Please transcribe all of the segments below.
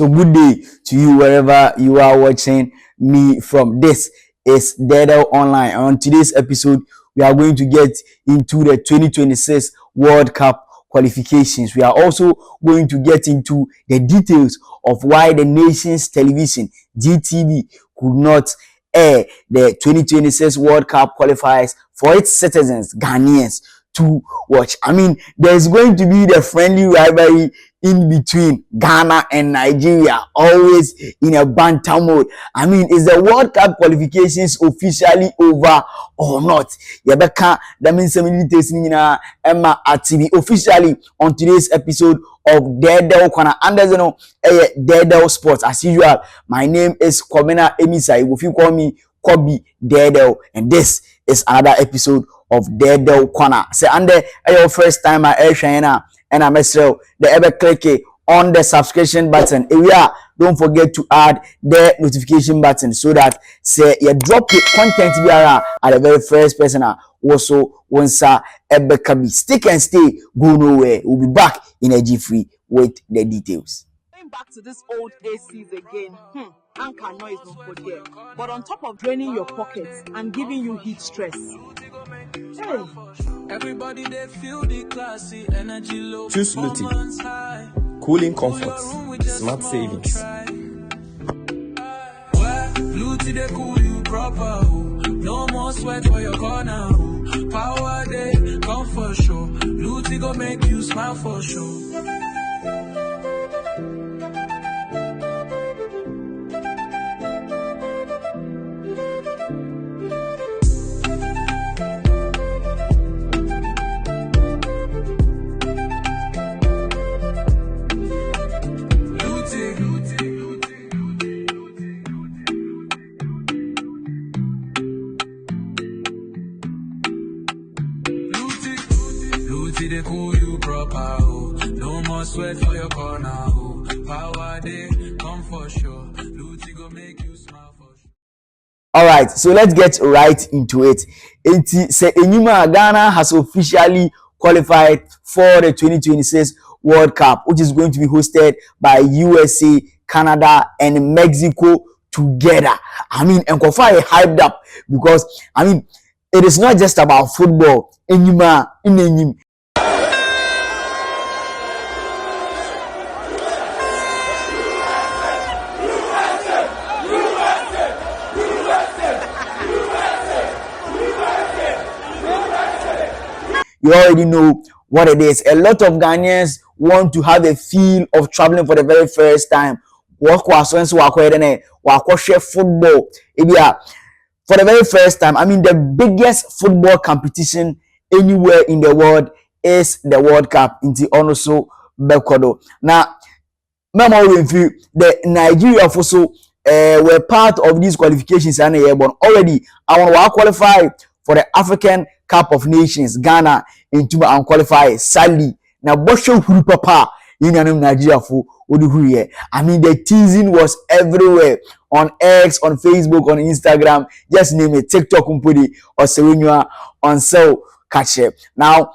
So good day to you wherever you are watching me from. This is Deedew Online. On today's episode, we are going to get into the 2026 World Cup qualifications. We are also going to get into the details of why the nation's television, GTV, could not air the 2026 World Cup qualifiers for its citizens, Ghanaians, to watch. I mean, there's going to be the friendly rivalry in between Ghana and Nigeria, always in a banter mode. I mean, is the World Cup qualifications officially over or not? Yabeka, that means Emma at TV officially on today's episode of Deedew Corner. And there's Deedew Sports. As usual, my name is Kwamena Emisai. If you call me Kobe Deedew, and this is another episode of Deedew Corner. Say, and your first time at Air China. And I'm the ever click on the subscription button. Don't forget to add the notification button so that say you drop the content at the very first person also once ever can be. Stick and stay, go nowhere. We'll be back in a G3 with the details. Going back to this old ACs again. Anchor noise don't forget. But on top of draining your pockets and giving you heat stress. Hey. Everybody they feel the classy energy low. Choose Luti. Cooling comforts. Smart savings. Luti they cool you proper. No more sweat for your corner. Power day, comfort show. Luti go make you smile for sure. They cool you proper, no more sweat for your corner, power day, come for sure, Luti go make you smile for sure. Alright, so let's get right into it. Ghana has officially qualified for the 2026 World Cup, which is going to be hosted by USA, Canada, and Mexico together. I mean, and Kofa is hyped up because, I mean, it is not just about football. You already know what it is. A lot of Ghanaians want to have a feel of traveling for the very first time. Football. For the very first time, I mean, the biggest football competition anywhere in the world is the World Cup in the Onoso Bekodo. Now, the Nigeria also were part of these qualifications and already I want to qualify for the African Cup of Nations. Ghana into and qualify sadly. Now, Bosho Huru Papa in Nigeria for Oduhuye. I mean, the teasing was everywhere on X, on Facebook, on Instagram, just name it, TikTok, or Serena on so catch it. Now,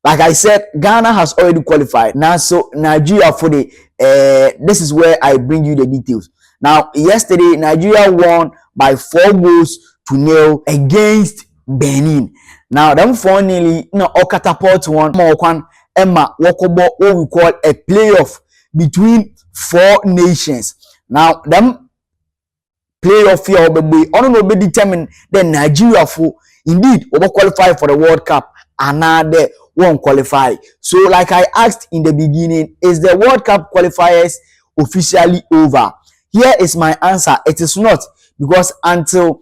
like I said, Ghana has already qualified. Now, so Nigeria for the this is where I bring you the details. Now, yesterday, Nigeria won by 4-0 against Benin. Now, them for nearly catapult one more Emma Wakobo, what we call a playoff between 4 nations. Now, them playoff here will be determined then Nigeria for indeed will qualify for the World Cup and now they won't qualify. So, like I asked in the beginning, is the World Cup qualifiers officially over? Here is my answer. It is not, because until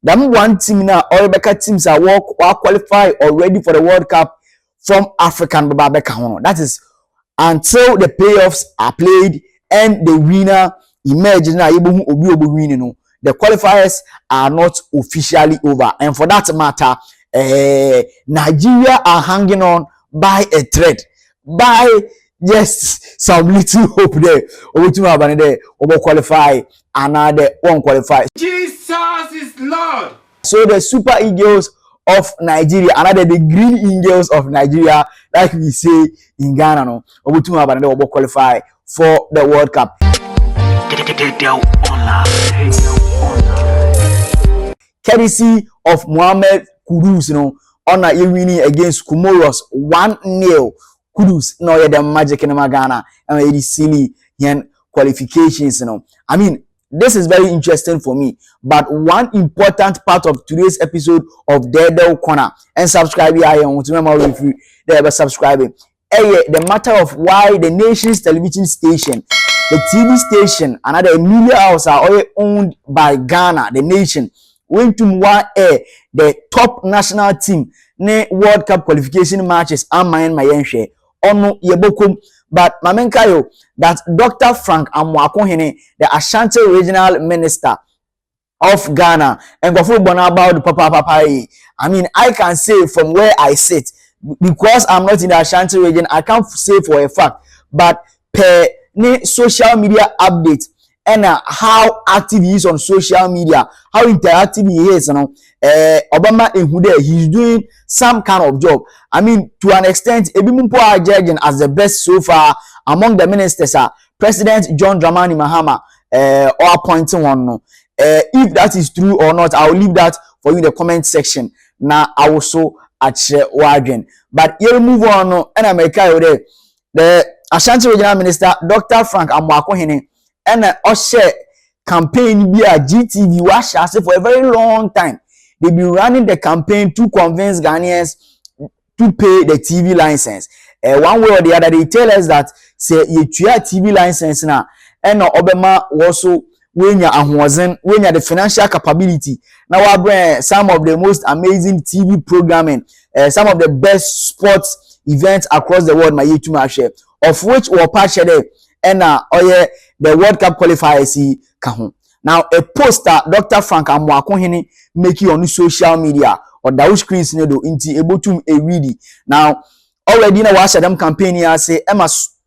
them one team now, all Rebecca teams are qualified already for the World Cup from African Bababeka. That is until the playoffs are played and the winner emerges. The qualifiers are not officially over, and for that matter, Nigeria are hanging on by a thread, by just some little hope there. Over qualify, another won't qualify. Jesus is Lord. So the Super Eagles of Nigeria, another the Green Eagles of Nigeria, like we say in Ghana, no, over qualify for the World Cup. Deedew courtesy of Mohammed Kudus, on a winning against Comoros 1-0. Kudus, no, yeah, the magic in Ghana, and it is silly qualifications, I mean, this is very interesting for me. But one important part of today's episode of Deedew Corner, and subscribe here, I want to remember if you ever subscribing. The matter of why the nation's television station, the TV station, another media house are all owned by Ghana, the nation, went to air the top national team ne World Cup qualification matches amayen mayenhwe ono yebokum. But mamenkayo that Dr. Frank Amwakohene, the Ashanti regional minister of Ghana, and go about the papa. I mean, I can say from where I sit, because I'm not in the Ashanti region, I can't say for a fact, but per social media update and how active he is on social media, how interactive he is, Obama Ehude, he's doing some kind of job. I mean, to an extent, Ebimumpo are judging as the best so far among the ministers are President John Dramani Mahama or appointing one. If that is true or not, I'll leave that for you in the comment section. Now I also at Wagen. But you move on and America the Ashanti Regional Minister Dr. Frank Amwakohene and Oshe campaign via GTV was for a very long time. They've been running the campaign to convince Ghanaians to pay the TV license. One way or the other, they tell us that say you TV license now, and Obama also when you are the financial capability. Now I bring some of the most amazing TV programming, some of the best sports events across the world. My YouTube share, of which were part there, and the World Cup qualifiers kahun. Now a poster Dr. Frank Amwakohene make you on social media or the screens do into able to read. Now already na watch them campaign here say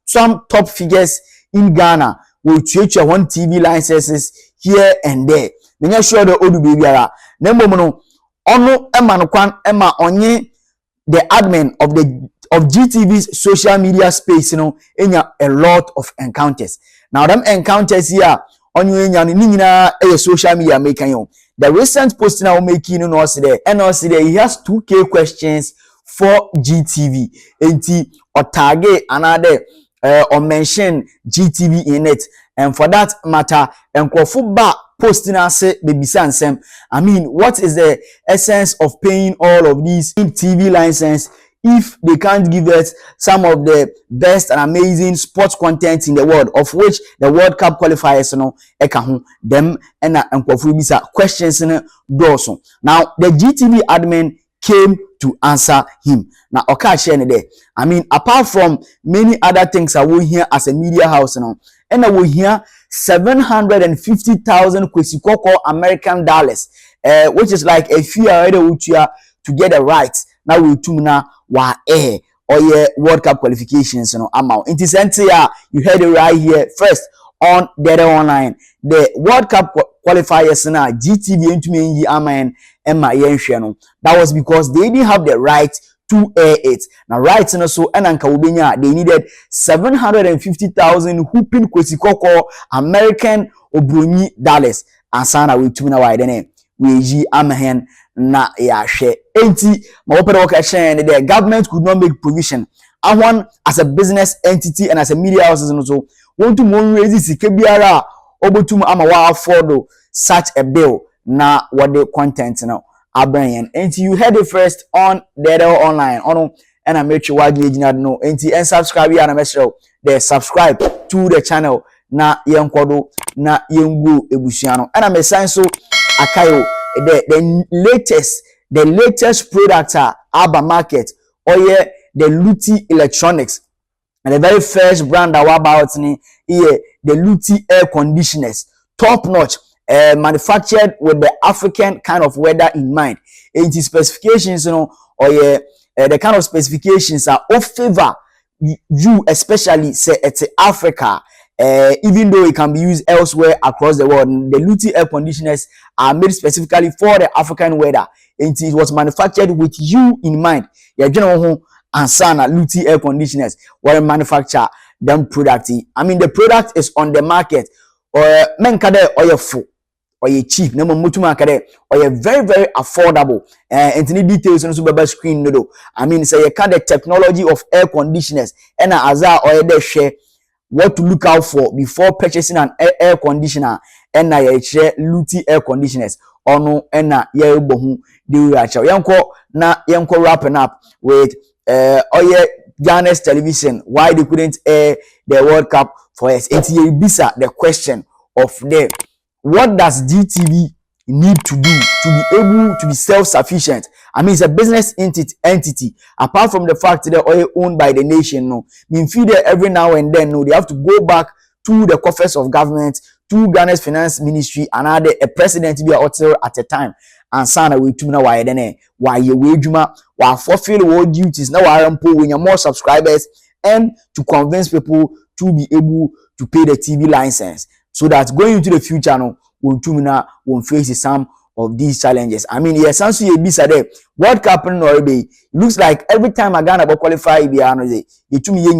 some top figures in Ghana will change your one TV licenses here and there. Then sure the old baby ara. Nembo ono no kwan onye the admin of GTV's social media space, in a lot of encounters. Now them encounters here on you social media making the recent post now making he has 2K questions for GTV or target another or mention GTV in it, and for that matter football posting us baby sansem. I mean, what is the essence of paying all of these TV license if they can't give us some of the best and amazing sports content in the world, of which the World Cup qualifiers them and questions doso. Now the GTV admin came to answer him. Now I mean, apart from many other things I will hear as a media house and I will hear 750,000 kwesikoko American dollars, which is like a few to get the rights. Now we tumna wa or World Cup qualifications amount. In this you heard it right here first on Deedew Online. The World Cup qualifiers na GTV into me amen Emma Yenshano. That was because they didn't have the right to air it. Now right now so and they needed 750,000 whooping kwesikoko American obroni dollars and sana we tumna wa idene we amahen na ya share. Enti the government could not make provision. I want as a business entity and as a media house so want to raise kebiara obotum amawa afford such a bill na what the content now abrayan. Enti you heard it first on Deedew Online ono and I make sure wagye no enti and subscribe here and make sure they subscribe to the channel na yenkodo na yengu ebusiano and I sign so akayo the latest product Abba market or the Luti Electronics, and the very first brand that about the Luti air conditioners, top notch, manufactured with the African kind of weather in mind. And the specifications, or the kind of specifications are of favor you, especially say it's Africa. Even though it can be used elsewhere across the world, the Luti air conditioners are made specifically for the African weather. And it was manufactured with you in mind. Yeah, general and sana Luti air conditioners were manufacture them product. I mean, the product is on the market menka de oye full oye cheap na mmutum akade oye very very affordable and any details no so baba screen no do. I mean say you can the technology of air conditioners and aza oye de share what to look out for before purchasing an air conditioner and na ye share Luti air conditioners ono and na ye bohu de we acha yanko wrapping up with oye Ghana's television why they couldn't air the World Cup for us. It's bisa the question of them. What does GTV need to do to be able to be self-sufficient? I mean, it's a business entity. Apart from the fact that they're owned by the nation, no, mean feed every now and then, no, they have to go back to the coffers of government, to Ghana's finance ministry, and add a president to be at a time. And sana we to now why then why you wajuma why fulfill all duties now I am when you're more subscribers and to convince people to be able to pay the TV license so that going into the future no won't face some of these challenges. I mean, yes, since you be said what happened already, it looks like every time I Ghana qualify be you to me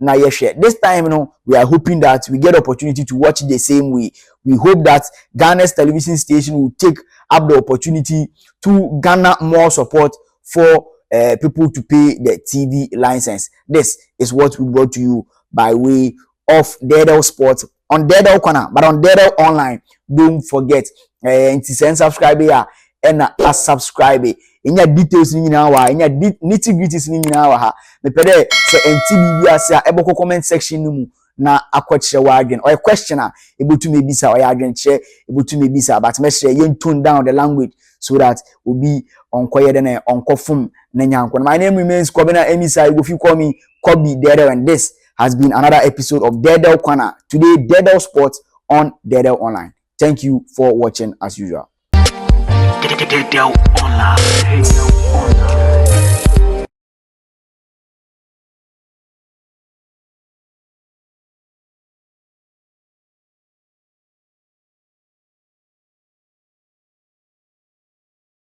na share. This time, we are hoping that we get opportunity to watch the same way. We hope that Ghana's television station will take up the opportunity to garner more support for people to pay the TV license. This is what we brought to you by way of Deedew Sports on Deedew Corner, but on Deedew Online. Don't forget to subscribe here and subscribe. Inya details ni nyina wa inya nitty gritties ni nyina wa ha me pede se NTV biasa eboko comment section ni mu na akwache wa adwen or question a ebotu me bisa or adwen che ebotu me bisa but me share yen tone down the language so that obi onkoye de na onkofum na nyanko. My name remains Kobina Emisa. You go call me Kobe Deedew, and this has been another episode of Deedew Corner. Today Deedew Sports on Deedew Online. Thank you for watching as usual. Deedew Online.